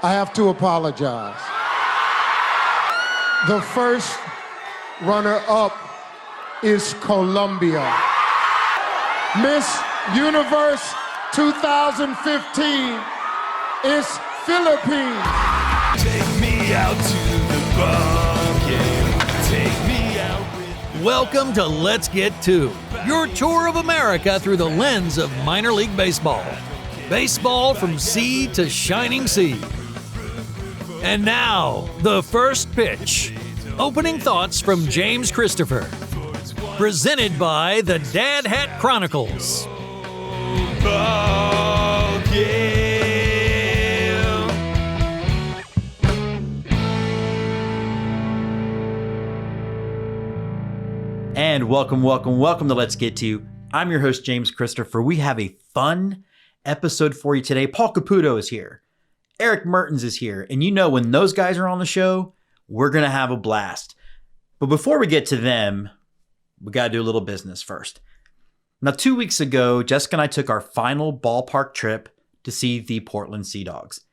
I have to apologize. The first runner-up is Colombia. Miss Universe 2015 is Philippines. Take me out to the ball game. Take me out with... Welcome to Let's Get To, your tour of America through the lens of minor league baseball. Baseball from sea to shining sea. And now, the first pitch. Opening thoughts from James Christopher. Presented by the Dad Hat Chronicles. Ball game. And welcome to Let's Get To. I'm your host, James Christopher. We have a fun episode for you today. Paul Caputo is here. Erik Mertens is here. And you know when those guys are on the show, we're going to have a blast. But before we get to them, we got to do a little business first. Now, 2 weeks ago, Jessica and I took our final ballpark trip to see the Portland Sea Dogs.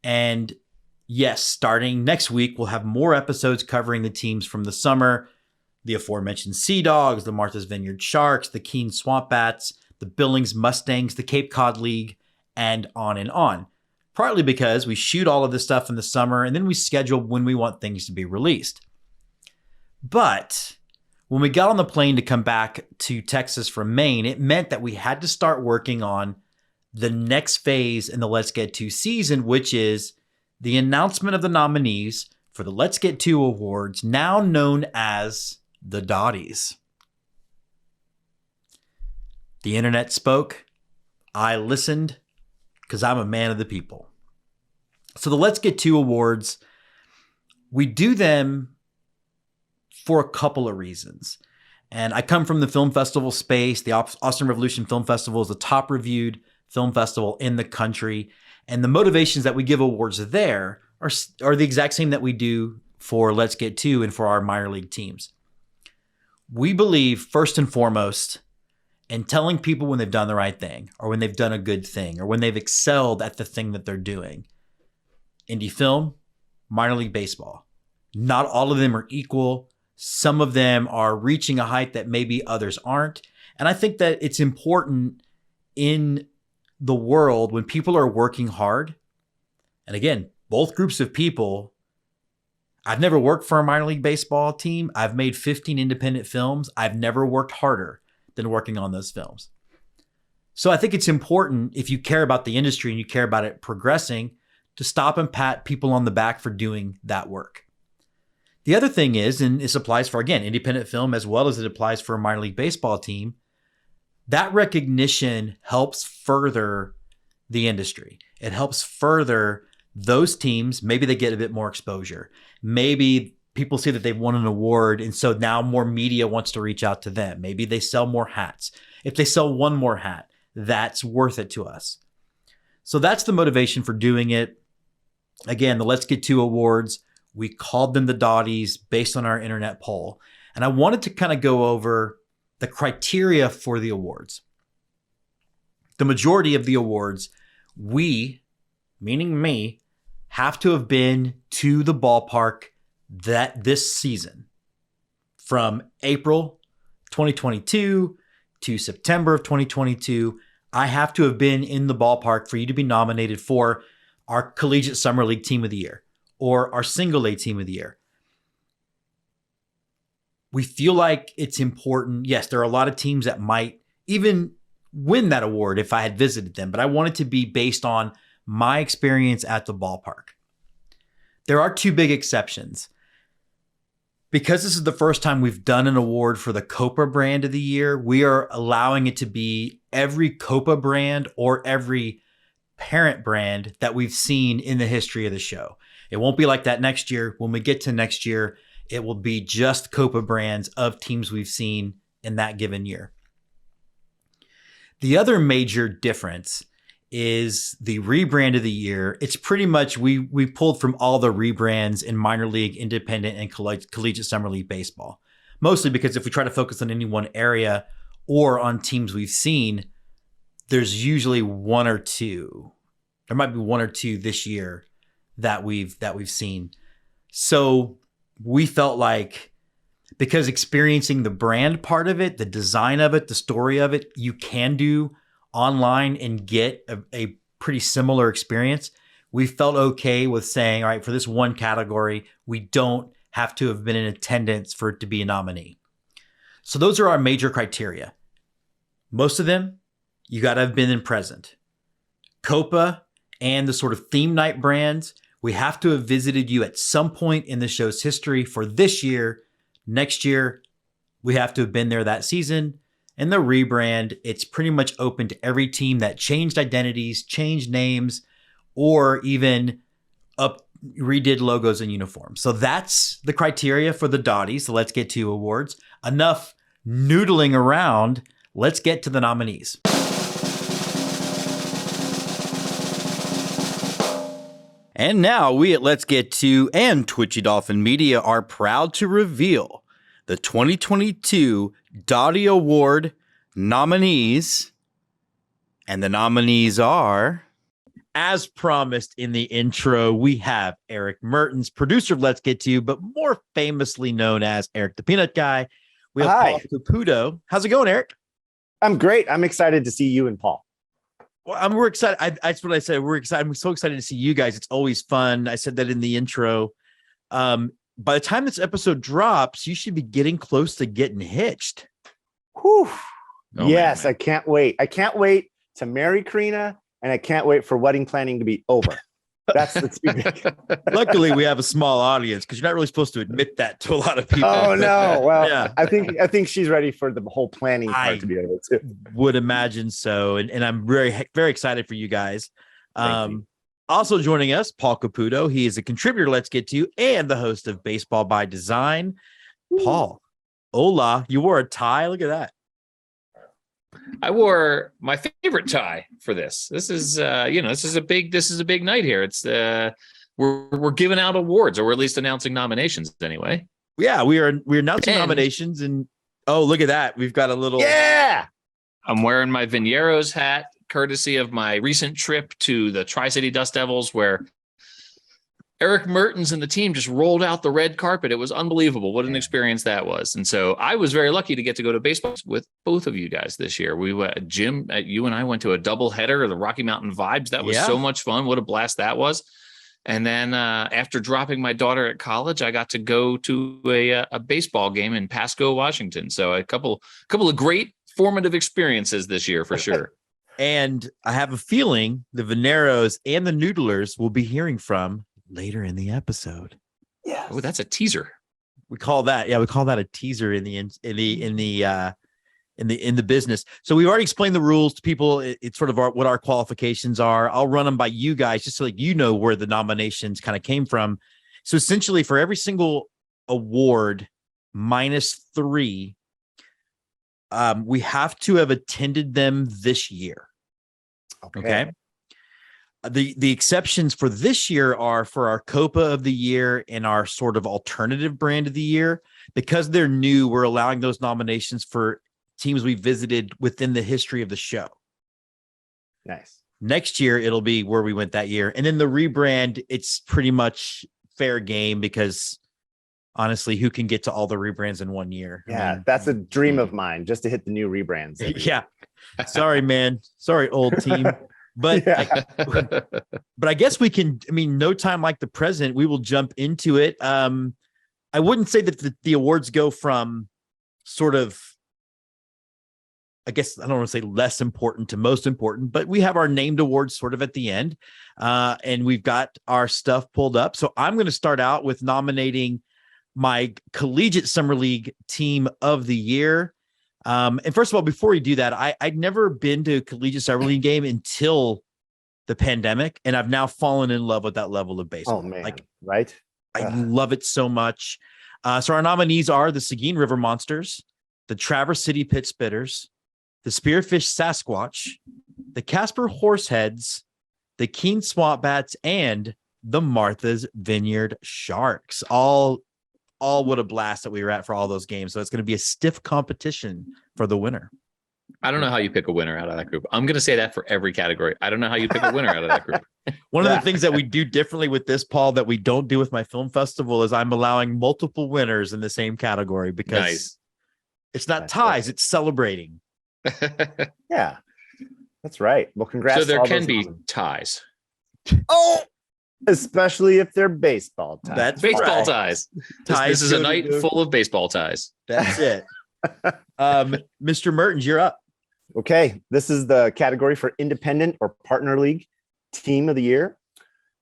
And yes, starting next week, we'll have more episodes covering the teams from the summer. The aforementioned Sea Dogs, the Martha's Vineyard Sharks, the Keene Swamp Bats, the Billings Mustangs, the Cape Cod League, and on and on. Partly because we shoot all of this stuff in the summer and then we schedule when we want things to be released. But when we got on the plane to come back to Texas from Maine, it meant that we had to start working on the next phase in the Let's Get To season, which is the announcement of the nominees for the Let's Get To Awards, now known as the Dotties. The internet spoke. I listened because I'm a man of the people. So the Let's Get To Awards, we do them for a couple of reasons. And I come from the film festival space. The Austin Revolution Film Festival is the top reviewed film festival in the country. And the motivations that we give awards there are the exact same that we do for Let's Get To and for our minor league teams. We believe, first and foremost, in telling people when they've done the right thing, or when they've done a good thing, or when they've excelled at the thing that they're doing. Indie film, minor league baseball. Not all of them are equal. Some of them are reaching a height that maybe others aren't. And I think that it's important in the world when people are working hard. And again, both groups of people. I've never worked for a minor league baseball team. I've made 15 independent films. I've never worked harder than working on those films. So I think it's important, if you care about the industry and you care about it progressing, to stop and pat people on the back for doing that work. The other thing is, and this applies for, again, independent film as well as it applies for a minor league baseball team, that recognition helps further the industry. It helps further those teams. Maybe they get a bit more exposure. Maybe people see that they've won an award, and so now more media wants to reach out to them. Maybe they sell more hats. If they sell one more hat, that's worth it to us. So that's the motivation for doing it. Again, the Let's Get To Awards, we called them the Dotties based on our internet poll. And I wanted to kind of go over the criteria for the awards. The majority of the awards, we, meaning me, have to have been to the ballpark this season, from April 2022 to September of 2022. I have to have been in the ballpark for you to be nominated for our Collegiate Summer League Team of the Year or our Single A Team of the Year. We feel like it's important. Yes, there are a lot of teams that might even win that award if I had visited them, but I want it to be based on my experience at the ballpark. There are two big exceptions. Because this is the first time we've done an award for the COPA brand of the year, we are allowing it to be every COPA brand or every parent brand that we've seen in the history of the show. It won't be like that next year. When we get to next year, it will be just COPA brands of teams we've seen in that given year. The other major difference is the rebrand of the year. It's pretty much, we pulled from all the rebrands in minor league, independent, and collegiate summer league baseball. Mostly because if we try to focus on any one area or on teams we've seen, there's usually one or two. There might be one or two this year that we've seen. So we felt like, because experiencing the brand part of it, the design of it, the story of it, you can do online and get a pretty similar experience. We felt okay with saying, all right, for this one category, we don't have to have been in attendance for it to be a nominee. So those are our major criteria. Most of them, you got to have been in present. COPA and the sort of theme night brands, we have to have visited you at some point in the show's history for this year. Next year, we have to have been there that season. And the rebrand, it's pretty much open to every team that changed identities, changed names, or even redid logos and uniforms. So that's the criteria for the Dotties. So let's get to awards. Enough noodling around. Let's get to the nominees. And now we at Let's Get To and Twitchy Dolphin Media are proud to reveal the 2022 Dottie Award nominees. And the nominees are, as promised in the intro, we have Erik Mertens, producer of Let's Get To, but more famously known as Erik the Peanut Guy. We have Hi. Paul Caputo. How's it going, Erik? I'm great. I'm excited to see you and Paul. Well, we're excited. That's what I said. We're excited. I'm so excited to see you guys. It's always fun. I said that in the intro. By the time this episode drops, you should be getting close to getting hitched. Whew. Oh, Yes, man. I can't wait. I can't wait to marry Karina, and I can't wait for wedding planning to be over. That's the Luckily, we have a small audience because you're not really supposed to admit that to a lot of people. Oh no. Well, Yeah. I think she's ready for the whole planning part to be able to. Would imagine so. And I'm very, very excited for you guys. Thank you. Also joining us, Paul Caputo. He is a contributor to Let's Get To and the host of Baseball by Design. Paul, hola, you wore a tie. Look at that. I wore my favorite tie for this. This is, this is a big night here. It's we're giving out awards, or we're at least announcing nominations anyway. Yeah, we're announcing And- nominations, and look at that. We've got a little. Yeah. I'm wearing my Vinieros hat, courtesy of my recent trip to the Tri-City Dust Devils, where Erik Mertens and the team just rolled out the red carpet. It was unbelievable. What an experience that was. And so I was very lucky to get to go to baseball with both of you guys this year. We went, Jim, you and I went to a double header of the Rocky Mountain Vibes. That was so much fun. What a blast that was. And then after dropping my daughter at college, I got to go to a baseball game in Pasco, Washington. So a couple of great formative experiences this year for sure. And I have a feeling the Veneros and the Noodlers will be hearing from later in the episode. Yes. Oh, that's a teaser. We call that a teaser in the business. So we've already explained the rules to people. It's sort of what our qualifications are. I'll run them by you guys just so you know where the nominations kind of came from. So essentially, for every single award -3, we have to have attended them this year. Okay. The exceptions for this year are for our COPA of the year and our sort of alternative brand of the year. Because they're new, we're allowing those nominations for teams we visited within the history of the show. Nice. Next year, it'll be where we went that year. And then the rebrand, it's pretty much fair game because honestly, who can get to all the rebrands in one year? Yeah, I mean, that's a dream of mine, just to hit the new rebrands. yeah. Sorry, man. Sorry, old team. But Yeah. but I guess we can, no time like the present, we will jump into it. I wouldn't say that the awards go from sort of, I guess I don't want to say less important to most important, but we have our named awards sort of at the end. And we've got our stuff pulled up. So I'm going to start out with nominating my collegiate summer league team of the year. And first of all, before we do that, I'd never been to a collegiate summer league game until the pandemic, and I've now fallen in love with that level of baseball. Oh man, Like, right? I love it so much. So our nominees are the Seguin River Monsters, the Traverse City Pit Spitters, the Spearfish Sasquatch, the Casper Horseheads, the Keene Swamp Bats, and the Martha's Vineyard Sharks. All what a blast that we were at for all those games. So it's going to be a stiff competition for the winner. I don't know how you pick a winner out of that group. I'm going to say that for every category. I don't know how you pick a winner out of that group. One of the things that we do differently with this, Paul, that we don't do with my film festival is I'm allowing multiple winners in the same category because Nice. it's not That's ties, right. it's celebrating. Yeah, that's right. Well, congrats. So to there all can those be nominees. ties. Oh, especially if they're baseball ties. That's Baseball right. ties. Ties This is a go night to- full of baseball ties. That's it. Mr. Mertens, you're up. Okay, this is the category for independent or partner league team of the year.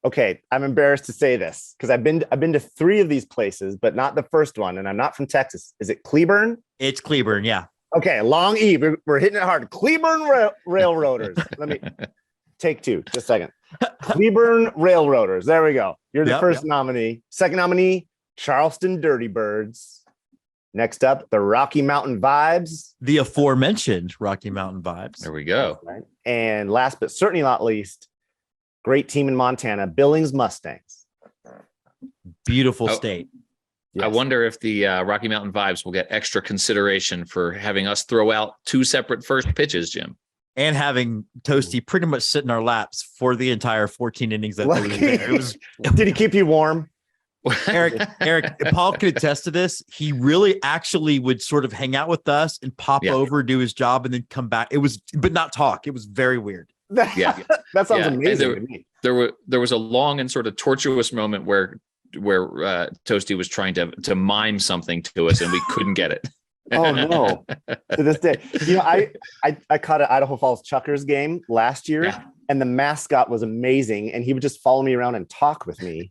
Okay, I'm embarrassed to say this because I've been to 3 of these places, but not the first one, and I'm not from Texas. Is it Cleburne? It's Cleburne, yeah. Okay, long E. We're hitting it hard. Cleburne Railroaders. Let me take 2. Just a second. Cleburne Railroaders. There we go. You're the Yep, first nominee. Second nominee, Charleston Dirty Birds. Next up, the Rocky Mountain Vibes. The aforementioned Rocky Mountain Vibes. There we go. Right. And last but certainly not least, great team in Montana, Billings Mustangs. Beautiful Oh. state. I Yes. wonder if the Rocky Mountain Vibes will get extra consideration for having us throw out 2 separate first pitches, Jim. And having Toasty pretty much sit in our laps for the entire 14 innings that they were Lucky. there. It was Did he keep you warm? Eric, Paul could attest to this. He really actually would sort of hang out with us and pop Yeah. over, do his job, and then come back. It was, but not talk. It was very weird. Yeah. That sounds Yeah, and amazing to me. There was a long and sort of tortuous moment where Toasty was trying to mime something to us and we couldn't get it. Oh no! To this day, you know, I caught an Idaho Falls Chuckers game last year, Yeah. and the mascot was amazing, and he would just follow me around and talk with me.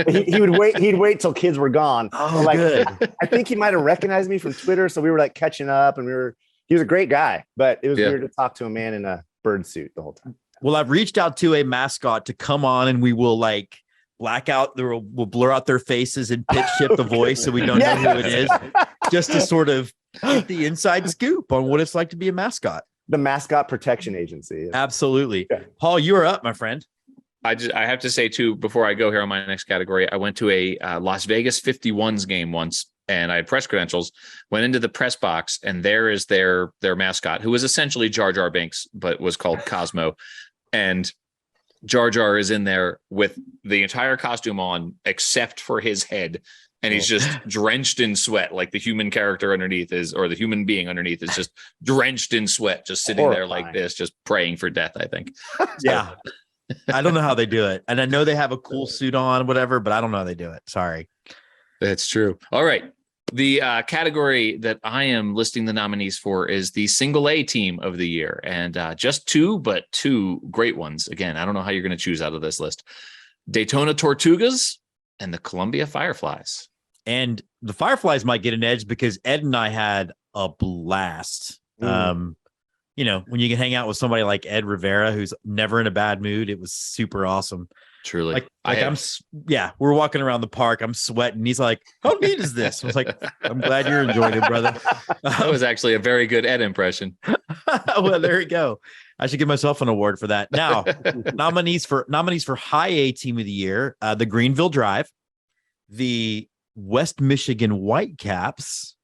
He would wait. He'd wait till kids were gone. Oh, Like, good. I think he might have recognized me from Twitter, so we were like catching up, and he was a great guy, but it was Yeah. weird to talk to a man in a bird suit the whole time. Well, I've reached out to a mascot to come on and we will like black out, we'll blur out their faces and pitch shift the voice so we don't know who it is, just to sort of get the inside scoop on what it's like to be a mascot. The Mascot Protection Agency. Absolutely. Yeah. Paul, you're up, my friend. I have to say too, before I go here on my next category, I went to a Las Vegas 51s game once and I had press credentials, went into the press box and there is their mascot who was essentially Jar Jar Binks, but was called Cosmo. And Jar Jar is in there with the entire costume on except for his head. And he's just drenched in sweat, like the human character underneath is, or the human being underneath is just drenched in sweat, just sitting there like Horrifying. this, just praying for death, I think. Yeah. I don't know how they do it. And I know they have a cool suit on, whatever, but I don't know how they do it. Sorry. That's true. All right. The category that I am listing the nominees for is the single A team of the year. And just 2, but 2 great ones. Again, I don't know how you're going to choose out of this list. Daytona Tortugas and the Columbia Fireflies. And the Fireflies might get an edge because Ed and I had a blast. You know, when you can hang out with somebody like Ed Rivera, who's never in a bad mood, it was super awesome. Truly. Like we're walking around the park. I'm sweating. He's like, how neat is this? I was like, I'm glad you're enjoying it, brother. That was actually a very good Ed impression. Well, there you go. I should give myself an award for that. Now, nominees for High A Team of the Year, the Greenville Drive, the West Michigan Whitecaps,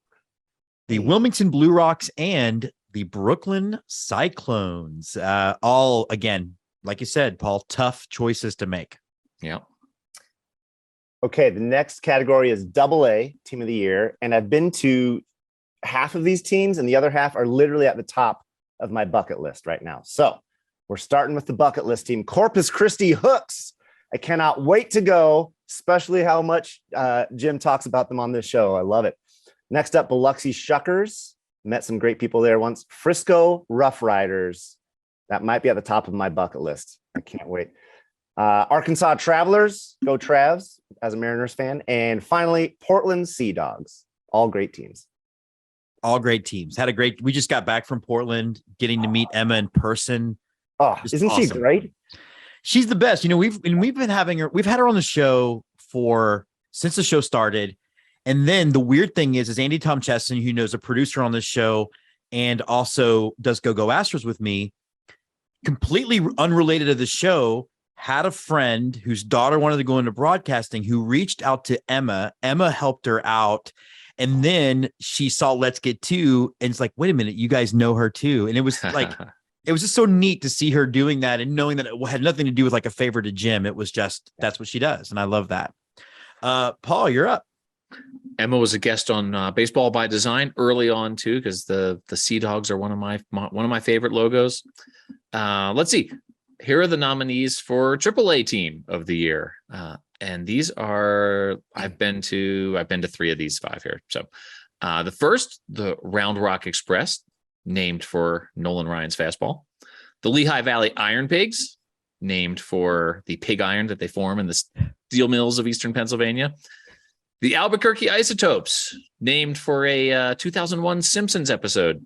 the Wilmington Blue Rocks, and the Brooklyn Cyclones. All, again, like you said, Paul, tough choices to make. Yeah. Okay, the next category is AA Team of the Year, and I've been to half of these teams, and the other half are literally at the top of my bucket list right now. So we're starting with the bucket list team, Corpus Christi Hooks. I cannot wait to go, especially how much Jim talks about them on this show. I love it. Next up, Biloxi Shuckers. Met some great people there once. Frisco Rough Riders. That might be at the top of my bucket list. I can't wait. Arkansas Travelers, go Travs, as a Mariners fan. And finally, Portland Sea Dogs. All great teams. All great teams. We just got back from Portland, getting to meet Emma in person. Oh, Just isn't she awesome. great? She's the best. You know, we've been having her. We've had her on the show since the show started. And then the weird thing is Andy Tom Chesson, who knows a producer on this show and also does Go Astros with me, completely unrelated to the show, had a friend whose daughter wanted to go into broadcasting who reached out to Emma. Emma helped her out. And then she saw Let's Get Two, and it's like, wait a minute, you guys know her too. And it was like, it was just so neat to see her doing that and knowing that it had nothing to do with like a favor to Jim. It was just, that's what she does. And I love that. Paul, you're up. Emma was a guest on Baseball by Design early on too, because the Sea Dogs are one of my favorite logos. Let's see. Here are the nominees for AAA Team of the Year, and these are I've been to 3 of these 5 here. So the first, the Round Rock Express, named for Nolan Ryan's fastball. The Lehigh Valley Iron Pigs, named for the pig iron that they form in the steel mills of eastern Pennsylvania. The Albuquerque Isotopes, named for a 2001 Simpsons episode.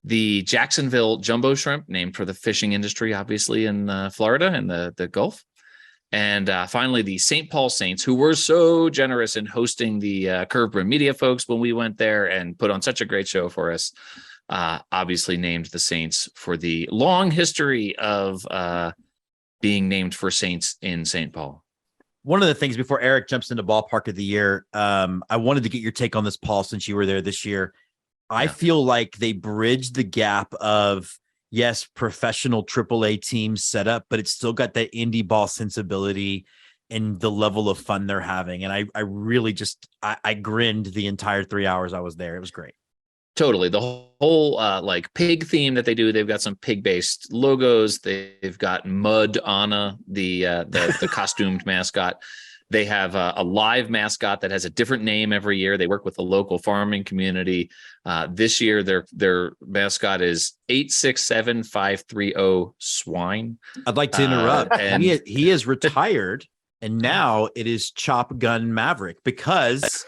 The Jacksonville Jumbo Shrimp, named for the fishing industry, obviously, in Florida and the Gulf. And finally, the St. Paul Saints, who were so generous in hosting the Curve Brim Media folks when we went there and put on such a great show for us. Obviously named the Saints for the long history of being named for Saints in St. Paul. One of the things before Erik jumps into Ballpark of the Year, I wanted to get your take on this, Paul, since you were there this year. I feel like they bridged the gap of, yes, professional AAA teams set up, but it's still got that indie ball sensibility and the level of fun they're having. And I really just, I grinned the entire 3 hours I was there. It was great. Totally. The whole like pig theme that they do, they've got some pig-based logos. They've got Mud Anna, the costumed mascot. They have a live mascot that has a different name every year. They work with the local farming community. This year, their mascot is 867530 Swine. I'd like to interrupt. And he is retired. And now it is Chop Gun Maverick because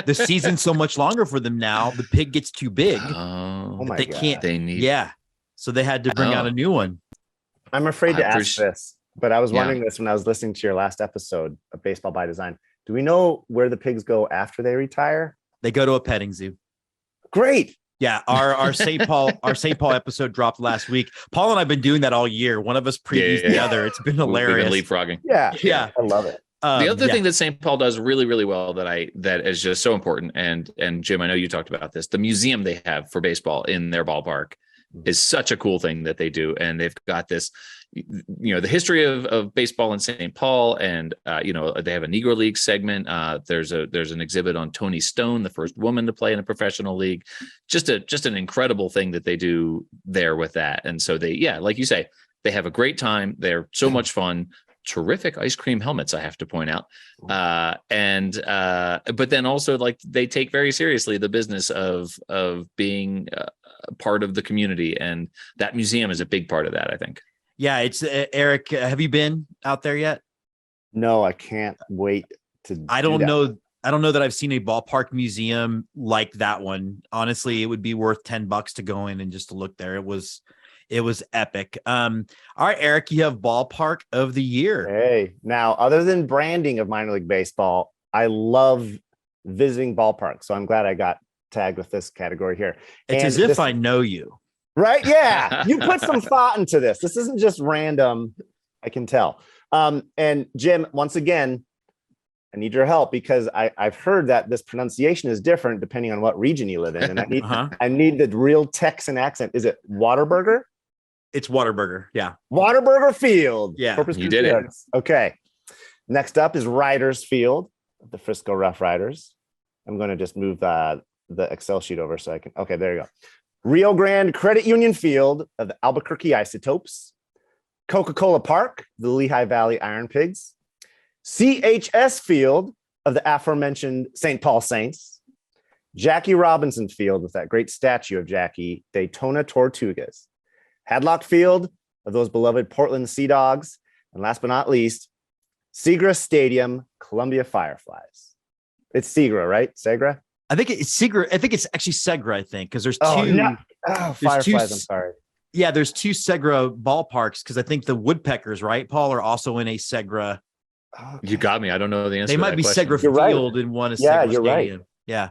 the season's so much longer for them now. The pig gets too big. Oh my they God. can't. They need. Yeah. So they had to bring out a new one. I'm afraid to ask this, but I was wondering this when I was listening to your last episode of Baseball by Design. Do we know where the pigs go after they retire? They go to a petting zoo. Great. Yeah, our St. Paul episode dropped last week. Paul and I've been doing that all year. One of us previews the other. It's been hilarious. We've been leapfrogging. Yeah, I love it. The other thing that St. Paul does really, really well that is just so important, and Jim, I know you talked about this. The museum they have for baseball in their ballpark is such a cool thing that they do, and they've got this, the history of baseball in St. Paul, and they have a Negro League segment. There's an exhibit on Toni Stone, the first woman to play in a professional league. Just an incredible thing that they do there with that. And so they, like you say, they have a great time. They're so much fun. Terrific ice cream helmets, I have to point out. But then also, like, they take very seriously the business of being part of the community, and that museum is a big part of that, I think. Yeah, it's Erik. Have you been out there yet? No, I can't wait to. I don't know that I've seen a ballpark museum like that one. Honestly, it would be worth $10 to go in and just to look there. It was epic. All right, Erik, you have Ballpark of the Year. Hey, now, other than branding of minor league baseball, I love visiting ballparks. So I'm glad I got tagged with this category here. It's as if I know you. Right? Yeah. You put some thought into this. This isn't just random. I can tell. And Jim, once again, I need your help because I've heard that this pronunciation is different depending on what region you live in. And I need the real Texan accent. Is it Whataburger? It's Whataburger. Yeah. Whataburger Field. Yeah. Corpus You did it. Okay. Next up is Riders Field, the Frisco Rough Riders. I'm going to just move the Excel sheet over so I can. Okay, there you go. Rio Grande Credit Union Field of the Albuquerque Isotopes. Coca-Cola Park, the Lehigh Valley Iron Pigs. CHS Field of the aforementioned St. Paul Saints. Jackie Robinson Field with that great statue of Jackie, Daytona Tortugas. Hadlock Field of those beloved Portland Sea Dogs. And last but not least, Segra Stadium, Columbia Fireflies. It's Segra, right? Segra? I think it's Segra. I think it's actually Segra, I think, because there's two. Fireflies, I'm sorry. Yeah, there's two Segra ballparks because I think the Woodpeckers, right, Paul, are also in a Segra. Okay. You got me. I don't know the answer. They might be Segra Field and one is Segra Stadium. Right. Yeah.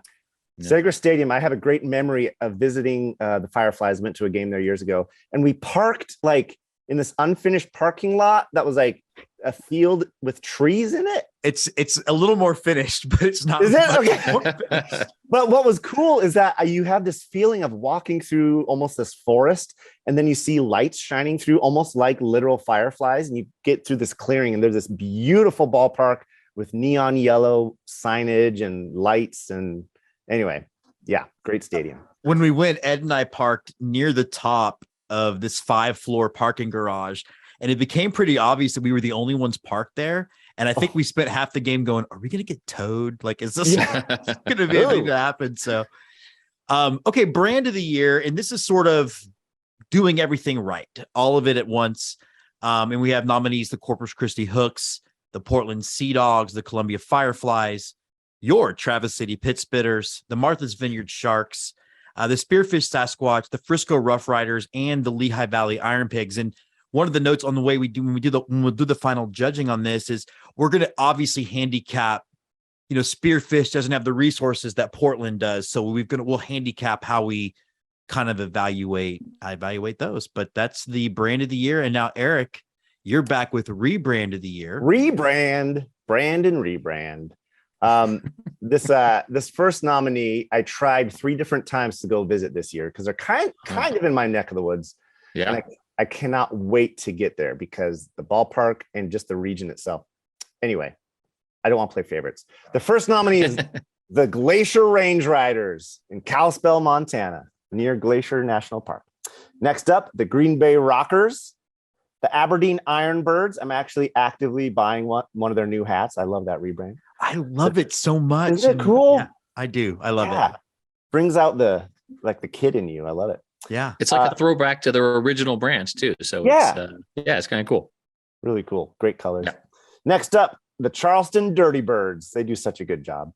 Segra Stadium. I have a great memory of visiting the Fireflies. Went to a game there years ago, and we parked like in this unfinished parking lot that was like a field with trees in it? It's a little more finished, but it's not. Is it? much Okay. more finished. But what was cool is that you have this feeling of walking through almost this forest, and then you see lights shining through almost like literal fireflies, and you get through this clearing, and there's this beautiful ballpark with neon yellow signage and lights. And anyway, yeah, great stadium. When we went, Ed and I parked near the top of this 5-floor parking garage, and it became pretty obvious that we were the only ones parked there. And I think we spent half the game going, are we going to get towed? Like, is this going to be anything to happen? So, okay, brand of the year. And this is sort of doing everything right, all of it at once. And we have nominees, the Corpus Christi Hooks, the Portland Sea Dogs, the Columbia Fireflies, your Travis City Pitspitters, the Martha's Vineyard Sharks, the Spearfish Sasquatch, the Frisco Rough Riders, and the Lehigh Valley Iron Pigs. And one of the notes on the way when we'll do the final judging on this is we're going to obviously handicap, Spearfish doesn't have the resources that Portland does. So we'll handicap how we kind of evaluate those, but that's the brand of the year. And now, Erik, you're back with rebrand of the year. Brand and rebrand. This first nominee, I tried 3 different times to go visit this year because they're kind of in my neck of the woods. Yeah. And I cannot wait to get there because the ballpark and just the region itself. Anyway, I don't want to play favorites. The first nominee is the Glacier Range Riders in Kalispell, Montana, near Glacier National Park. Next up, the Green Bay Rockers, the Aberdeen Ironbirds. I'm actually actively buying one of their new hats. I love that rebrand. I love it so much. Isn't it cool? Yeah, I do. I love it. Brings out the kid in you. I love it. Yeah. It's like a throwback to their original brands too. So it's kind of cool. Really cool. Great colors. Yeah. Next up, the Charleston Dirty Birds. They do such a good job.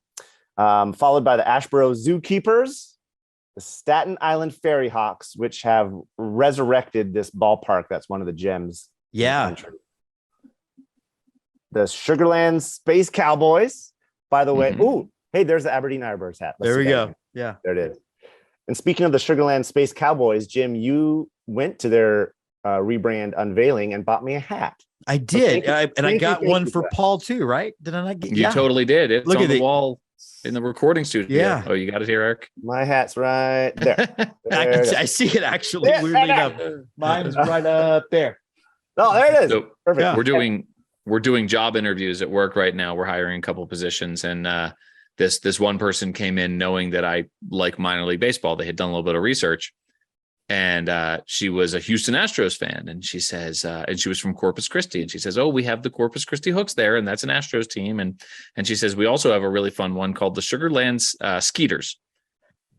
Followed by the Ashboro Zookeepers, the Staten Island Fairy Hawks, which have resurrected this ballpark. That's one of the gems. Yeah. The Sugarland Space Cowboys, by the way. Ooh, hey, there's the Aberdeen Ironbirds hat. There we go. Yeah. There it is. And speaking of the Sugarland Space Cowboys, Jim, you went to their rebrand unveiling and bought me a hat. I did. I got one for Paul too, right? Did I not get You totally did. It's Look on at the wall in the recording studio. Yeah. Oh, you got it here, Erik? My hat's right there. I see it actually, weirdly enough. Mine's right up there. Oh, there it is. So Perfect. Yeah. We're doing job interviews at work right now. We're hiring a couple positions, and this one person came in knowing that I like minor league baseball. They had done a little bit of research, and she was a Houston Astros fan, and she says, and she was from Corpus Christi, and she says, "Oh, we have the Corpus Christi Hooks there, and that's an Astros team." And she says, "We also have a really fun one called the Sugarland Skeeters."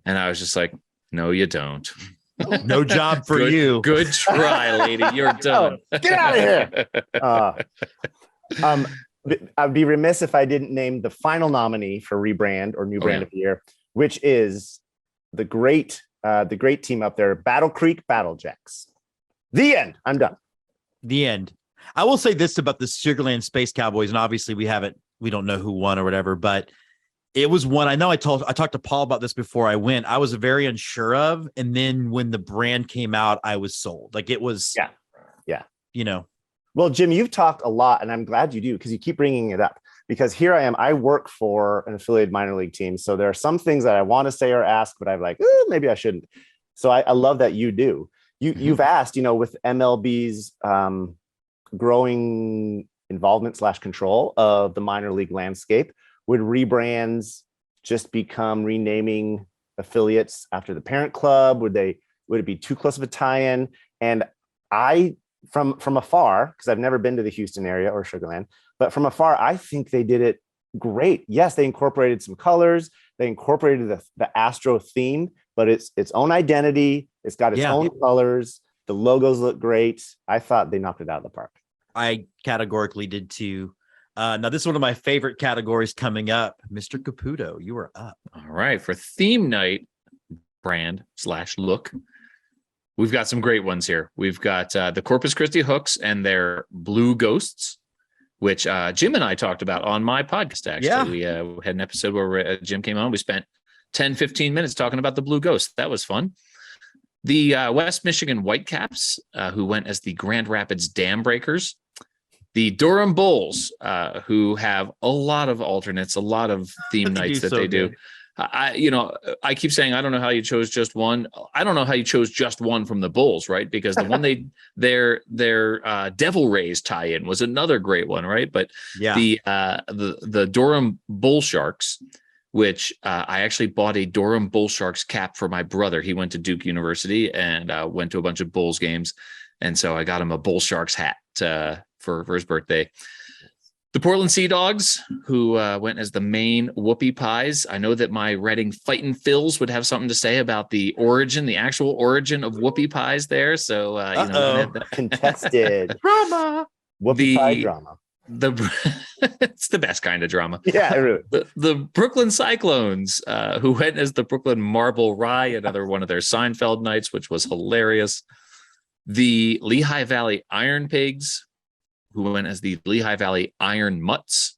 And I was just like, "No, you don't." No job for you. Good try, lady. You're done. Get out of here. I'd be remiss if I didn't name the final nominee for rebrand or new brand of the year, which is the great team up there, Battle Creek Battlejacks. The end. I'm done. The end. I will say this about the Sugarland Space Cowboys, and obviously we don't know who won or whatever, but it was one I know I talked to Paul about this before I went. I was very unsure of, and then when the brand came out, I was sold. Like it was, yeah. Well, Jim, you've talked a lot, and I'm glad you do because you keep bringing it up. Because here I am, I work for an affiliated minor league team, so there are some things that I want to say or ask, but I'm like, maybe I shouldn't. So I love that you do. You've asked, with MLB's growing involvement / control of the minor league landscape, would rebrands just become renaming affiliates after the parent club? Would it be too close of a tie-in? And I, from afar, because I've never been to the Houston area or Sugarland, but from afar, I think they did it great. Yes, they incorporated some colors. They incorporated the Astro theme, but it's its own identity. It's got its own colors. The logos look great. I thought they knocked it out of the park. I categorically did too. Now, this is one of my favorite categories coming up. Mr. Caputo, you are up. All right. For theme night brand / look, we've got some great ones here. We've got the Corpus Christi Hooks and their Blue Ghosts, which Jim and I talked about on my podcast, actually. Yeah. We had an episode where Jim came on. We spent 10, 15 minutes talking about the Blue Ghosts. That was fun. The West Michigan Whitecaps, who went as the Grand Rapids Dam Breakers. the Durham Bulls, who have a lot of alternates, a lot of theme nights that they do. I keep saying, I don't know how you chose just one. I don't know how you chose just one from the Bulls, right? Because the one their Devil Rays tie-in was another great one, right? But the Durham Bull Sharks, which I actually bought a Durham Bull Sharks cap for my brother. He went to Duke University and went to a bunch of Bulls games, and so I got him a Bull Sharks hat for his birthday. The Portland Sea Dogs, who went as the main Whoopie Pies. I know that my Reading Fightin' Phils would have something to say about the actual origin of Whoopie Pies there. So, contested drama. Whoopie Pie drama. It's the best kind of drama. Yeah, really. The Brooklyn Cyclones, who went as the Brooklyn Marble Rye, another one of their Seinfeld nights, which was hilarious. The Lehigh Valley Iron Pigs, who went as the Lehigh Valley Iron Mutts.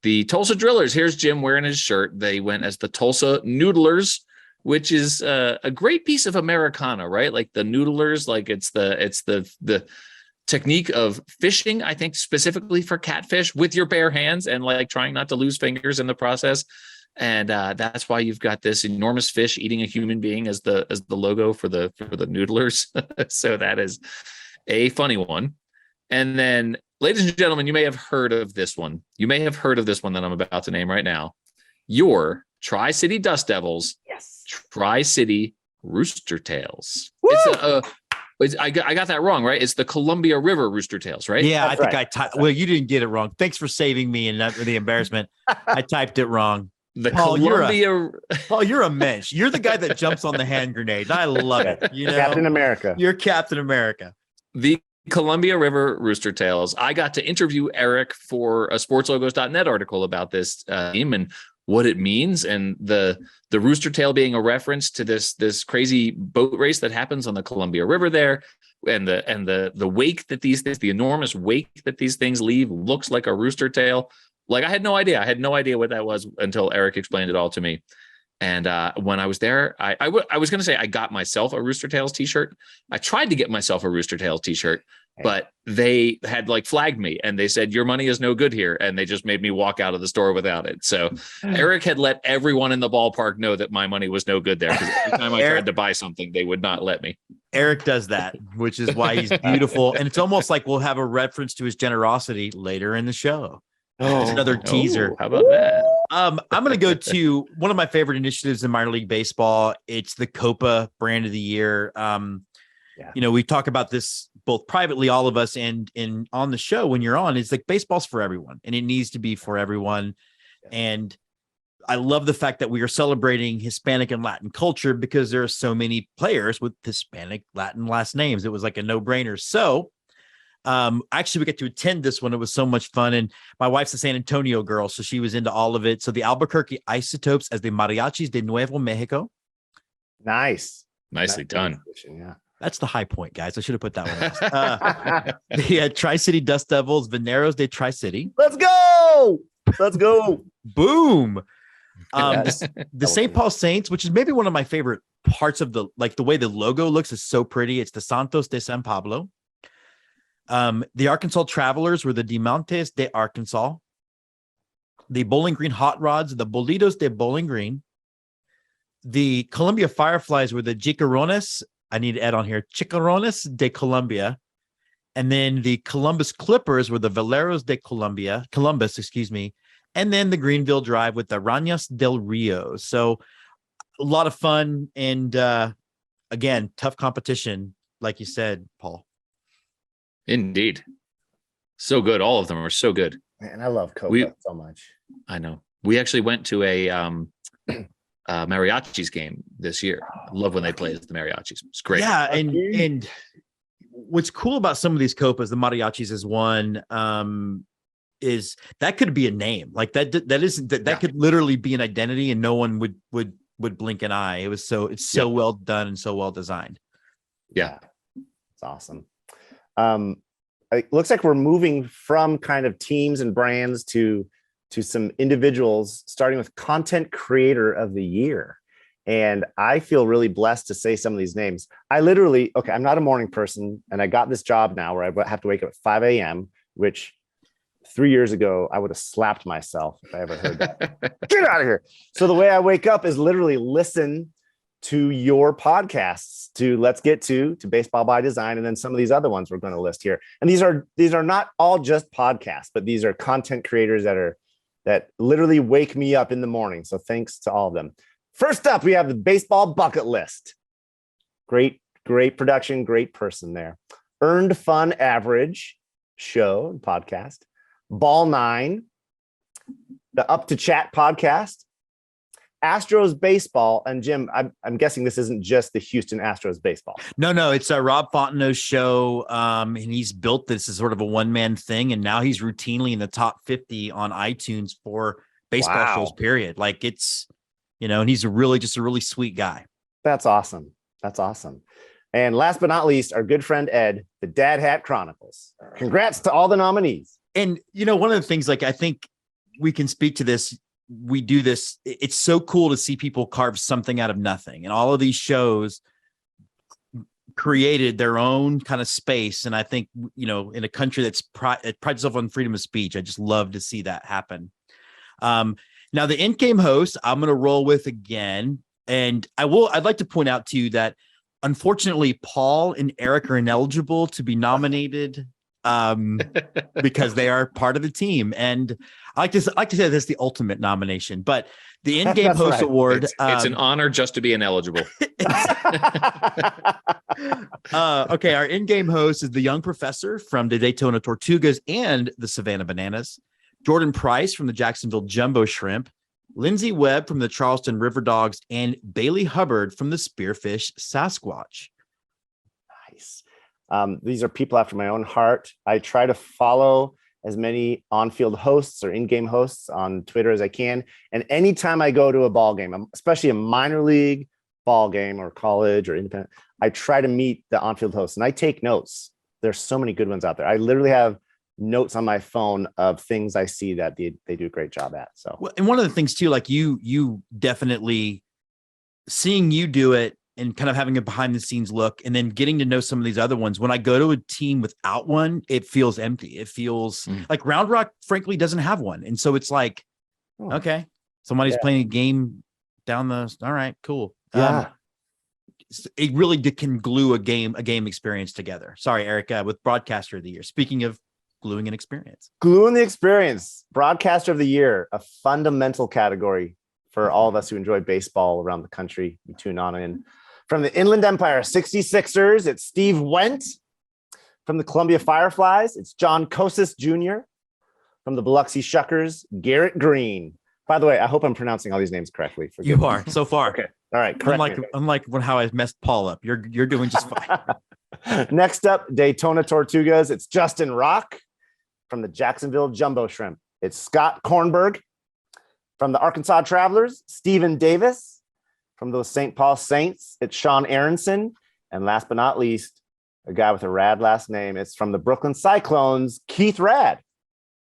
The Tulsa Drillers, here's Jim wearing his shirt. They went as the Tulsa Noodlers, which is a great piece of Americana, right? Like the noodlers, like it's the technique of fishing, I think specifically for catfish with your bare hands and like trying not to lose fingers in the process. And that's why you've got this enormous fish eating a human being as the logo for the noodlers. So that is a funny one. And then, ladies and gentlemen, you may have heard of this one. You may have heard of this one that I'm about to name right now. Your Tri-City Dust Devils, yes, Tri-City Rooster Tails. I got that wrong, right? It's the Columbia River Rooster Tails, right? Yeah, That's I think right. well, you didn't get it wrong. Thanks for saving me and the embarrassment. I typed it wrong. The Paul, Columbia. You're a mensch. You're the guy that jumps on the hand grenade. I love it. You know, Captain America. You're Captain America. The Columbia River Rooster Tails. I got to interview Erik for a sportslogos.net article about this team and what it means, and the rooster tail being a reference to this crazy boat race that happens on the Columbia River there, and the wake that the enormous wake that these things leave looks like a rooster tail. Like I had no idea. I had no idea what that was until Erik explained it all to me. And when I was there, I was going to say I got myself a Rooster Tails t-shirt. I tried to get myself a Rooster Tails t-shirt, but they had like flagged me and they said, your money is no good here. And they just made me walk out of the store without it. So Erik had let everyone in the ballpark know that my money was no good there. Because every time I tried to buy something, they would not let me. Erik does that, which is why he's beautiful. And it's almost like we'll have a reference to his generosity later in the show. There's another teaser. How about that? I'm going to go to one of my favorite initiatives in minor league baseball. It's the COPA brand of the year. You know, we talk about this both privately, all of us, and on the show when you're on. It's like baseball's for everyone, and it needs to be for everyone. And I love the fact that we are celebrating Hispanic and Latin culture because there are so many players with Hispanic Latin last names. It was like a no-brainer. So actually we get to attend this one. It was so much fun. And my wife's a San Antonio girl, so she was into all of it. So the Albuquerque Isotopes as the Mariachis de Nuevo Mexico. Nicely done. Yeah. That's the high point, guys. I should have put that one last. The Tri-City Dust Devils, Veneros de Tri-City. Let's go. Boom. The St. Paul Saints, which is maybe one of my favorite parts of the way the logo looks is so pretty. It's the Santos de San Pablo. The Arkansas Travelers were the Diamantes de Arkansas. The Bowling Green Hot Rods, the Bolitos de Bowling Green. The Columbia Fireflies were the Chicarones. I need to add on here, Chicarones de Columbia. And then the Columbus Clippers were the Veleros de Columbus, excuse me. And then the Greenville Drive with the Rañas del Rio. So a lot of fun. And again, tough competition, like you said, Paul. Indeed. So good. All of them are so good. Man, I love COPA so much. I know. We actually went to a Mariachis game this year. I love when they play the Mariachis. It's great. Yeah, and what's cool about some of these Copas, the Mariachis is one, is that could be a name. Like that could literally be an identity, and no one would blink an eye. It's so well done and so well designed. Yeah, it's awesome. It looks like we're moving from kind of teams and brands to some individuals, starting with Content Creator of the Year. And I feel really blessed to say some of these names. I'm not a morning person, and I got this job now where I have to wake up at 5 a.m., which 3 years ago I would have slapped myself if I ever heard that. Get out of here. So the way I wake up is literally listen to your podcasts, to Let's Get to Baseball by Design, and then some of these other ones we're going to list here. And these are not all just podcasts, but these are content creators that literally wake me up in the morning. So thanks to all of them. First up, we have the Baseball Bucket List. Great production, great person there. Earned Fun Average show and podcast. Ball 9, the Up to Chat podcast, Astros baseball, and Jim, I'm guessing this isn't just the Houston Astros baseball. No, it's Rob Fontenot's show, and he's built this as sort of a one-man thing, and now he's routinely in the top 50 on iTunes for baseball shows, period. Like it's, and he's just a really sweet guy. That's awesome. And last but not least, our good friend Ed, the Dad Hat Chronicles. Congrats to all the nominees. And, one of the things, like, I think we can speak to this. We do this. It's so cool to see people carve something out of nothing. And all of these shows created their own kind of space. And I think, in a country that prides itself on freedom of speech, I just love to see that happen. Now, the in-game host, I'm going to roll with again. And I'd like to point out to you that, unfortunately, Paul and Erik are ineligible to be nominated because they are part of the team. And I like to say that's the ultimate nomination, but the in-game host award. It's an honor just to be ineligible. Okay. Our in-game host is the young professor from the Daytona Tortugas and the Savannah Bananas, Jordan Price from the Jacksonville Jumbo Shrimp, Lindsey Webb from the Charleston River Dogs, and Bailey Hubbard from the Spearfish Sasquatch. Nice. These are people after my own heart. I try to follow as many on-field hosts or in-game hosts on Twitter as I can. And anytime I go to a ball game, especially a minor league ball game or college or independent, I try to meet the on-field hosts and I take notes. There's so many good ones out there. I literally have notes on my phone of things I see that they do a great job at. So, well, and one of the things too, like you definitely seeing you do it and kind of having a behind the scenes look, and then getting to know some of these other ones. When I go to a team without one, it feels empty. It feels like Round Rock, frankly, doesn't have one. And so it's like, okay, somebody's playing a game down the, all right, cool. Yeah. It really can glue a game experience together. Sorry, Erik, with Broadcaster of the Year. Speaking of gluing an experience. Gluing the experience, Broadcaster of the Year, a fundamental category for all of us who enjoy baseball around the country. We tune on in. From the Inland Empire 66ers, it's Steve Wendt. From the Columbia Fireflies, it's John Kosis Jr. From the Biloxi Shuckers, Garrett Green. By the way, I hope I'm pronouncing all these names correctly. You are, so far. Okay. All right. Unlike how I messed Paul up. You're doing just fine. Next up, Daytona Tortugas. It's Justin Rock. From the Jacksonville Jumbo Shrimp, it's Scott Kornberg. From the Arkansas Travelers, Stephen Davis. From the St. Paul Saints, it's Sean Aronson. And last but not least, a guy with a rad last name. It's from the Brooklyn Cyclones, Keith Rad.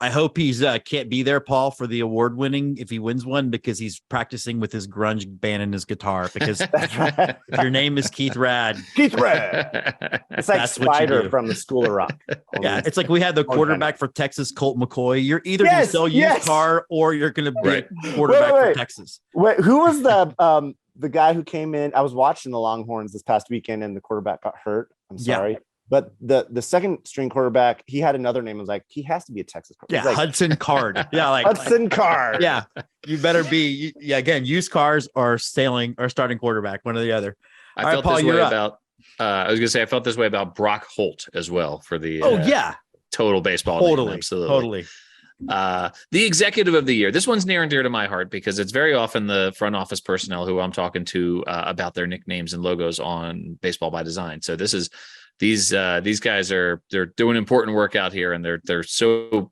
I hope he's can't be there, Paul, for the award winning if he wins one, because he's practicing with his grunge band and his guitar. Because if your name is Keith Rad, it's like Spider from the School of Rock. Yeah, it's like we had the quarterback for Texas, Colt McCoy. You're either going to sell used car or you're going to be a quarterback for Texas. Wait, who was the guy who came in? I was watching the Longhorns this past weekend, and the quarterback got hurt. I'm sorry. Yeah. But the second string quarterback, he had another name. I was like, he has to be a Texas quarterback. Yeah, like, Hudson Card. Yeah, Hudson Card. Yeah, you better be. Yeah, again, used cars or starting quarterback, one or the other. I felt this way about. I was gonna say I felt this way about Brock Holt as well for the. Total baseball. Totally, absolutely. The executive of the year. This one's near and dear to my heart because it's very often the front office personnel who I'm talking to about their nicknames and logos on Baseball by Design. So this is. These guys they're doing important work out here, and they're so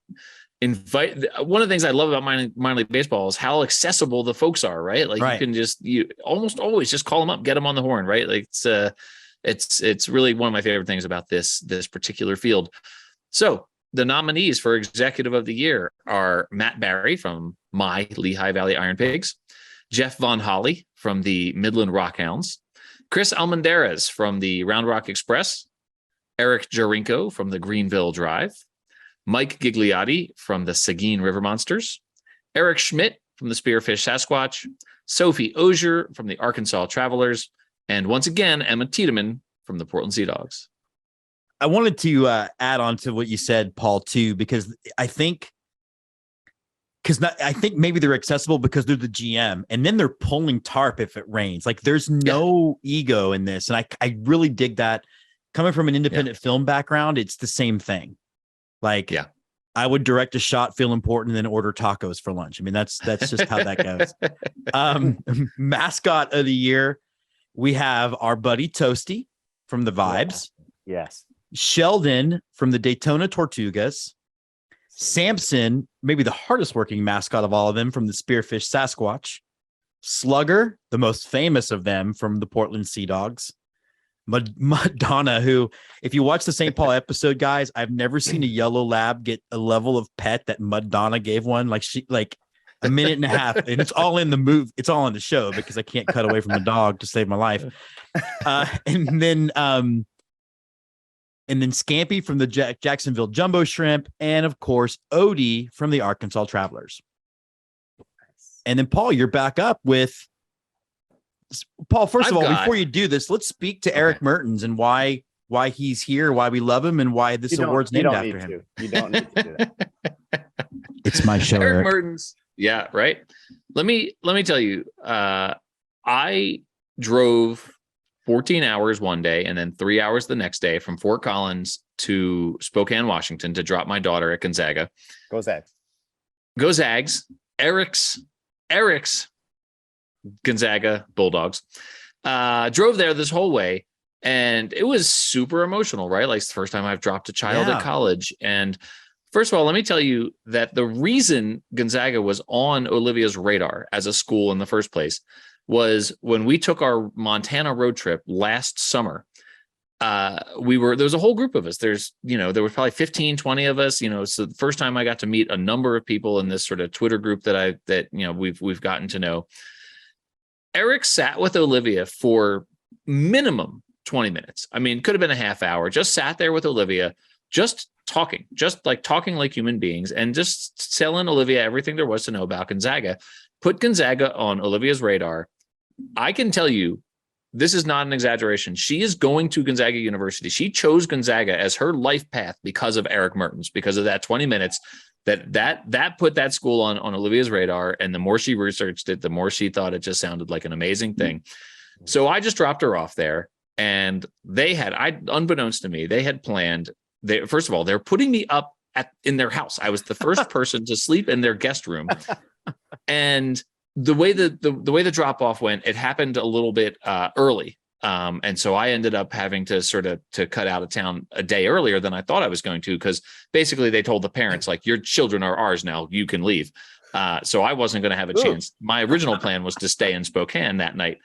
one of the things I love about minor league baseball is how accessible the folks are, right? Like you can you almost always just call them up, get them on the horn, right? Like it's really one of my favorite things about this particular field. So the nominees for executive of the year are Matt Barry from my Lehigh Valley Iron Pigs, Jeff Von Holly from the Midland Rockhounds, Chris Almendarez from the Round Rock Express, Eric Jarinko from the Greenville Drive, Mike Gigliotti from the Seguin River Monsters, Eric Schmidt from the Spearfish Sasquatch, Sophie Ozier from the Arkansas Travelers, and once again, Emma Tiedeman from the Portland Sea Dogs. I wanted to add on to what you said, Paul, too, because I think maybe they're accessible because they're the GM, and then they're pulling tarp if it rains. Like there's no ego in this, and I really dig that. Coming from an independent film background, it's the same thing. Like, I would direct a shot, feel important, and then order tacos for lunch. I mean, that's just how that goes. Mascot of the year, we have our buddy Toasty from the Vibes. Yes. Sheldon from the Daytona Tortugas. Samson, maybe the hardest working mascot of all of them, from the Spearfish Sasquatch. Slugger, the most famous of them, from the Portland Sea Dogs. Madonna, who, if you watch the St. Paul episode, guys, I've never seen a yellow lab get a level of pet that Madonna gave one. Like a minute and a half, and it's all in the move. It's all in the show because I can't cut away from the dog to save my life. And then Scampy from the Jacksonville Jumbo Shrimp, and of course Odie from the Arkansas Travelers. And then Paul, you're back up with Paul. First of all, before you do this, let's speak to Erik Mertens and why he's here, why we love him, and why this award's named after him. You don't need to do that. It's my show, Erik Mertens. Yeah, right. Let me tell you, I drove 14 hours one day and then 3 hours the next day from Fort Collins to Spokane, Washington, to drop my daughter at Gonzaga. Go Zags. Go Zags. Eric's Gonzaga Bulldogs. Drove there this whole way, and it was super emotional, right? Like it's the first time I've dropped a child at college. And first of all, let me tell you that the reason Gonzaga was on Olivia's radar as a school in the first place was when we took our Montana road trip last summer. There was a whole group of us. There was probably 15, 20 of us, so the first time I got to meet a number of people in this sort of Twitter group that we've gotten to know. Erik sat with Olivia for minimum 20 minutes. I mean, could have been a half hour, just sat there with Olivia, just talking like human beings, and just telling Olivia everything there was to know about Gonzaga, put Gonzaga on Olivia's radar. I can tell you, this is not an exaggeration. She is going to Gonzaga University. She chose Gonzaga as her life path because of Erik Mertens, because of that 20 minutes that put that school on Olivia's radar. And the more she researched it, the more she thought it just sounded like an amazing thing. So I just dropped her off there, and unbeknownst to me, they had planned. First of all, they're putting me up in their house. I was the first person to sleep in their guest room. And the way the drop off went, it happened a little bit early. And so I ended up having to cut out of town a day earlier than I thought I was going to, because basically they told the parents, like, your children are ours now, you can leave. So I wasn't going to have a chance. My original plan was to stay in Spokane that night.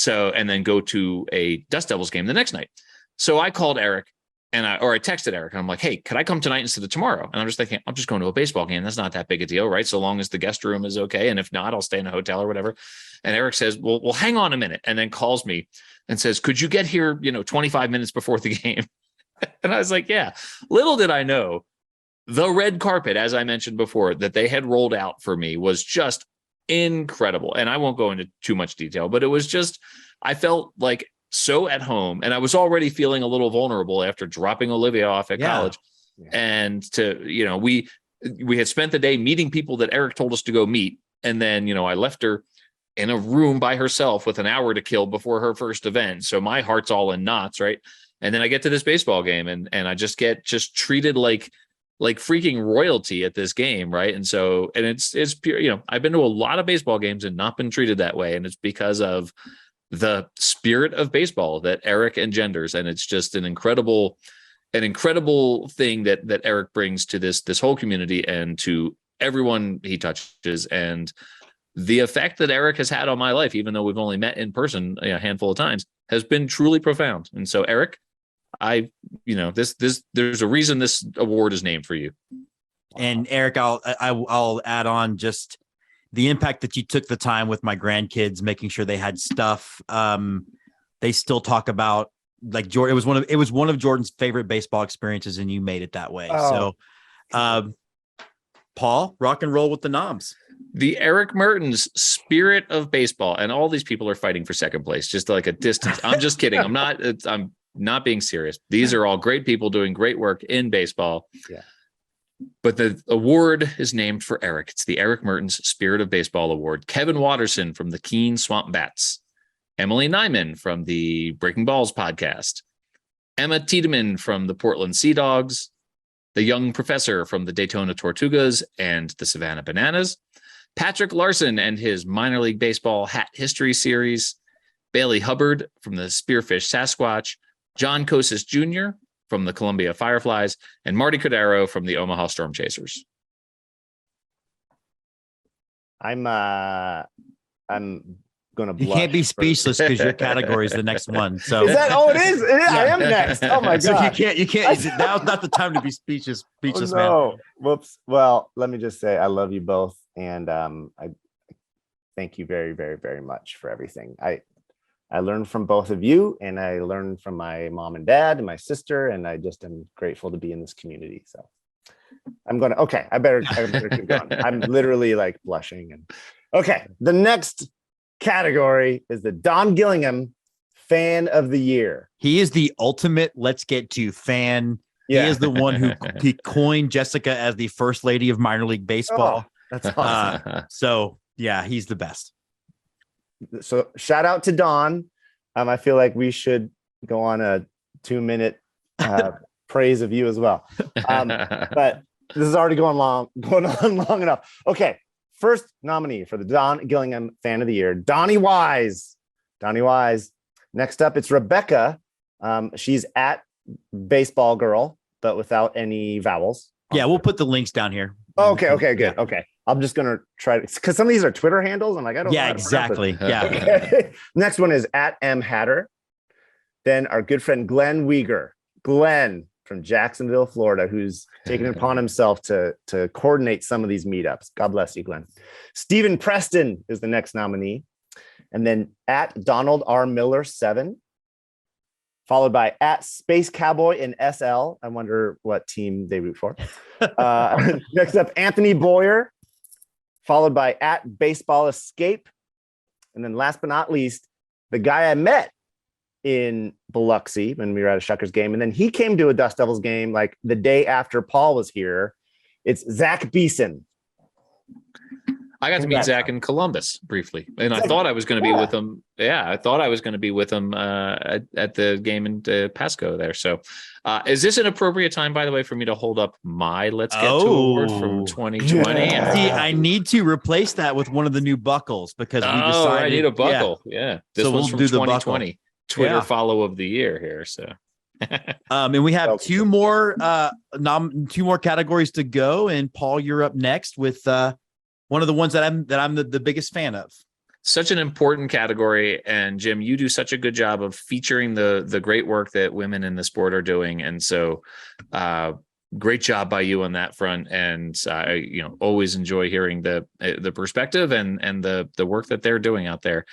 And then go to a Dust Devils game the next night. So I called Erik I texted Erik, and I'm like, hey, could I come tonight instead of tomorrow? And I'm just thinking, I'm just going to a baseball game. That's not that big a deal, right? So long as the guest room is okay. And if not, I'll stay in a hotel or whatever. And Erik says, well, hang on a minute. And then calls me and says, could you get here, 25 minutes before the game? And I was like, yeah. Little did I know, the red carpet, as I mentioned before, that they had rolled out for me was just incredible. And I won't go into too much detail, but it was just, I felt like so at home, and I was already feeling a little vulnerable after dropping Olivia off at college. Yeah. And we had spent the day meeting people that Erik told us to go meet. And then, I left her in a room by herself with an hour to kill before her first event. So my heart's all in knots. Right. And then I get to this baseball game, and I just get treated like freaking royalty at this game. Right. And so, and it's pure, I've been to a lot of baseball games and not been treated that way. And it's because of the spirit of baseball that Erik engenders. And it's just an incredible thing that Erik brings to this whole community and to everyone he touches. And the effect that Erik has had on my life, even though we've only met in person a handful of times, has been truly profound. And so, Erik, there's a reason this award is named for you. And Erik, I'll add on just the impact that you took the time with my grandkids, making sure they had stuff. They still talk about, like, Jordan. It was one of Jordan's favorite baseball experiences, and you made it that way. So Paul, rock and roll with the noms. The Erik Mertens Spirit of Baseball, and all these people are fighting for second place, just like a distance. I'm just kidding. I'm not being serious. These are all great people doing great work in baseball. Yeah. But the award is named for Erik. It's the Erik Mertens Spirit of Baseball Award. Kevin Watterson from the Keene Swamp Bats. Emily Nyman from the Breaking Balls podcast. Emma Tiedeman from the Portland Sea Dogs. The Young Professor from the Daytona Tortugas and the Savannah Bananas. Patrick Larson and his minor league baseball hat history series. Bailey Hubbard from the Spearfish Sasquatch. John Kosis Jr. from the Columbia Fireflies, and Marty Cordero from the Omaha Storm Chasers. I'm gonna blush. You can't be speechless because your category is the next one. So Is that? Oh, it is. I am next. Oh my god. So you can't. Now's not the time to be speechless, Oh, man. no. Whoops. Well, let me just say I love you both, and I thank you very, very, very much for everything. I learned from both of you, and I learned from my mom and dad and my sister, and I just am grateful to be in this community. So I better keep going. I'm literally like blushing. And okay, the next category is the Don Gillingham Fan of the Year. He is the ultimate let's get to fan. Yeah. He is the one who he coined Jessica as the first lady of minor league baseball. That's awesome. So yeah, he's the best. So shout out to Don. I feel like we should go on a 2-minute praise of you as well. But this is already going on long enough. Okay. First nominee for the Don Gillingham Fan of the Year, Donnie Wise. Donnie Wise. Next up, it's Rebecca. She's at Baseball Girl, but without any vowels. Yeah, we'll put the links down here. Okay, good. Yeah. Okay. I'm just gonna try to, because some of these are Twitter handles. I'm like, I don't know. Yeah, exactly. Yeah. Okay. Next one is at M Hatter. Then our good friend Glenn Weger. Glenn from Jacksonville, Florida, who's taken it upon himself to coordinate some of these meetups. God bless you, Glenn. Stephen Preston is the next nominee. And then at Donald R. Miller 7, followed by at Space Cowboy in SL. I wonder what team they root for. Next up, Anthony Boyer, followed by at Baseball Escape. And then last but not least, the guy I met in Biloxi when we were at a Shuckers game. And then he came to a Dust Devils game like the day after Paul was here. It's Zach Beeson. I got to meet Zach in Columbus briefly, and I thought I was going to be with him. Yeah, I thought I was going to be with him at the game in Pasco there. So is this an appropriate time, by the way, for me to hold up my Let's Get to award from 2020? Yeah. See, I need to replace that with one of the new buckles because we decided I need a buckle. Yeah. This So one's we'll from do the 2020. Twitter Yeah. follow of the year here. So and we have two more categories to go. And Paul, you're up next with one of the ones that I'm the biggest fan of. such an important category. And Jim, you do such a good job of featuring the great work that women in the sport are doing. And so great job by you on that front. And I always enjoy hearing the perspective and the work that they're doing out there.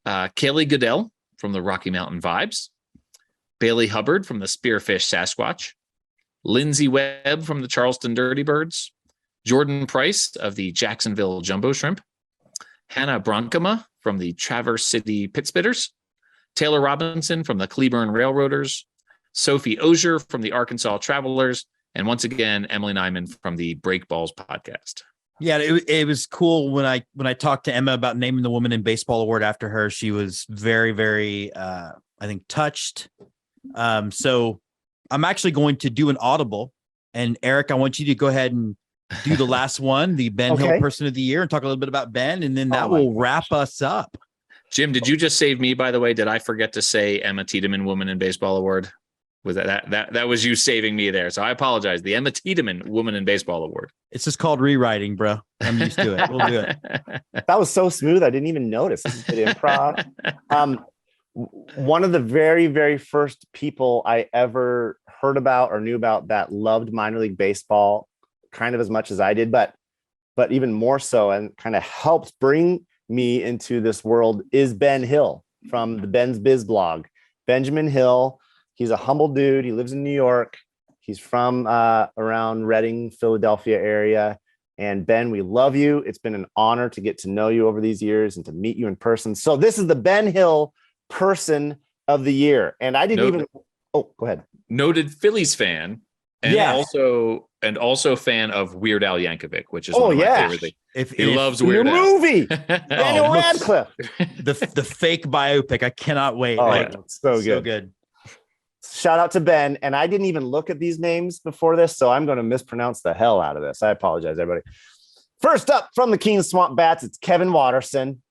Kaylee Goodell from the Rocky Mountain Vibes, Bailey Hubbard from the Spearfish Sasquatch, Lindsay Webb from the Charleston Dirty Birds, Jordan Price of the Jacksonville Jumbo Shrimp, Hannah Bronkema from the Traverse City Pitspitters, Taylor Robinson from the Cleburne Railroaders, Sophie Osier from the Arkansas Travelers, and once again, Emily Nyman from the Break Balls podcast. Yeah, it was cool when I talked to Emma about naming the Woman in Baseball Award after her. She was very, very, I think, touched. So I'm actually going to do an audible. And Erik, I want you to go ahead and do the last one, the Ben Hill Person of the Year, and talk a little bit about Ben, and then that will wrap us up. Jim, did you just save me, by the way? Did I forget to say Emma Tiedeman Woman in Baseball Award? Was that was you saving me there? So I apologize. The Emma Tiedeman Woman in Baseball Award. It's just called rewriting, bro. I'm used to it. We'll do it. That was so smooth. I didn't even notice. This is good improv. One of the very, very first people I ever heard about or knew about that loved minor league baseball kind of as much as I did, but even more so, and kind of helped bring me into this world, is Ben Hill from the Ben's Biz blog. Benjamin Hill. He's a humble dude. He lives in New York. He's from around Reading, Philadelphia area. And Ben, we love you. It's been an honor to get to know you over these years and to meet you in person. So this is the Ben Hill Person of the Year. And I didn't even. Oh, go ahead. Noted Phillies fan, and also fan of Weird Al Yankovic, which is one of my favorite things. He loves Weird Al. Movie. Daniel Radcliffe. The fake biopic. I cannot wait. Oh, it's so good. So good. Shout out to Ben. And I didn't even look at these names before this, so I'm going to mispronounce the hell out of this. I apologize, everybody. First up from the Keene Swamp Bats, it's Kevin Watterson.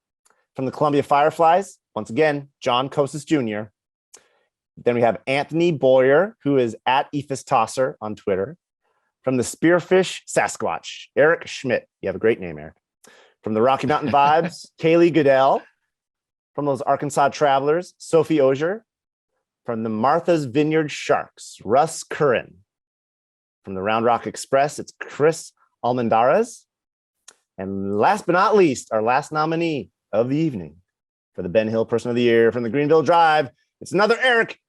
From the Columbia Fireflies, once again, John Kosas Jr. Then we have Anthony Boyer, who is at Ephus Tosser on Twitter. From the Spearfish Sasquatch, Eric Schmidt. You have a great name, Eric. From the Rocky Mountain Vibes, Kaylee Goodell. From those Arkansas Travelers, Sophie Ogier. From the Martha's Vineyard Sharks, Russ Curran. From the Round Rock Express, it's Chris Almendarez. And last but not least, our last nominee of the evening for the Ben Hill Person of the Year from the Greenville Drive, it's another Eric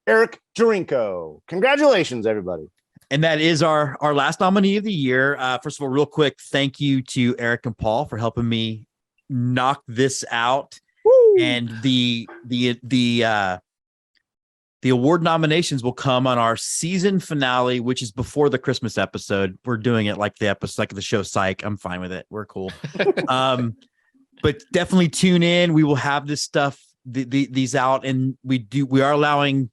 Jarinko. Congratulations, everybody. And that is our last nominee of the year. First of all, real quick, thank you to Eric and Paul for helping me knock this out. Woo! And the award nominations will come on our season finale, which is before the Christmas episode. We're doing it like the episode, like the show Psych. I'm fine with it. We're cool. But definitely tune in. We will have this stuff, these out, and we are allowing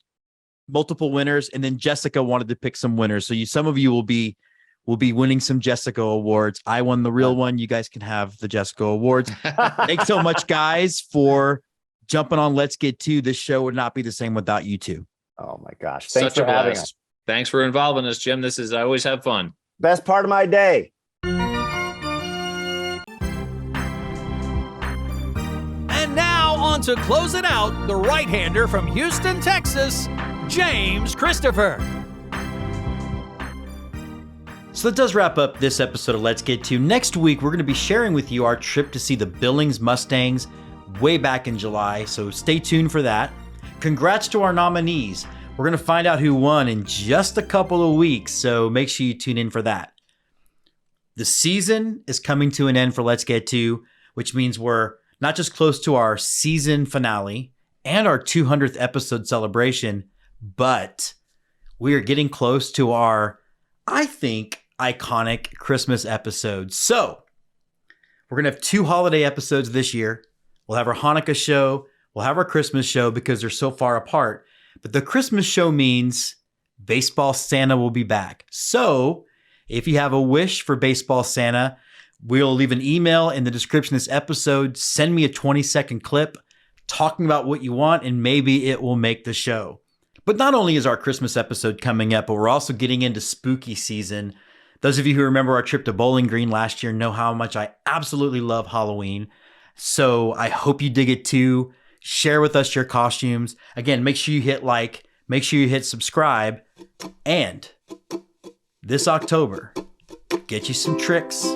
multiple winners. And then Jessica wanted to pick some winners. So some of you will be winning some Jessica awards. I won the real one. You guys can have the Jessica awards. Thanks so much, guys, for jumping on Let's Get To. This show would not be the same without you two. Oh my gosh. Thanks Such for a having blast. us. Thanks for involving us, Jim. I always have fun. Best part of my day. And now on to close it out, the right-hander from Houston, Texas, James Christopher. So that does wrap up this episode of Let's Get To. Next week, we're going to be sharing with you our trip to see the Billings Mustangs way back in July, so stay tuned for that. Congrats to our nominees. We're going to find out who won in just a couple of weeks, so make sure you tune in for that. The season is coming to an end for Let's Get To, which means we're not just close to our season finale and our 200th episode celebration, but we are getting close to our, I think, iconic Christmas episode. So we're going to have 2 holiday episodes this year. We'll have our Hanukkah show. We'll have our Christmas show because they're so far apart. But the Christmas show means Baseball Santa will be back. So if you have a wish for Baseball Santa, we'll leave an email in the description of this episode. Send me a 20-second clip talking about what you want, and maybe it will make the show. But not only is our Christmas episode coming up, but we're also getting into spooky season. Those of you who remember our trip to Bowling Green last year know how much I absolutely love Halloween. So I hope you dig it too. Share with us your costumes. Again, make sure you hit like, make sure you hit subscribe. And this October, get you some tricks,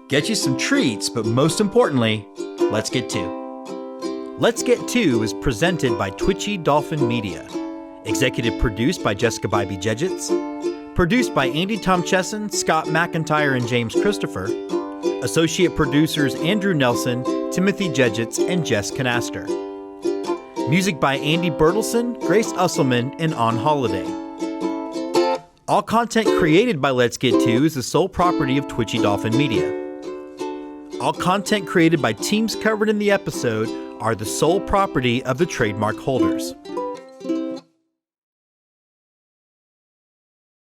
get you some treats, but most importantly, let's get to. Let's Get To is presented by Twitchy Dolphin Media. Executive produced by Jessica Bybee Jedgetts. Produced by Andy Tom Chesson, Scott McIntyre, and James Christopher. Associate producers Andrew Nelson, Timothy Jedgetts, and Jess Canaster. Music by Andy Bertelson, Grace Usselman, and On Holiday. All content created by Let's Get To is the sole property of Twitchy Dolphin Media. All content created by teams covered in the episode are the sole property of the trademark holders.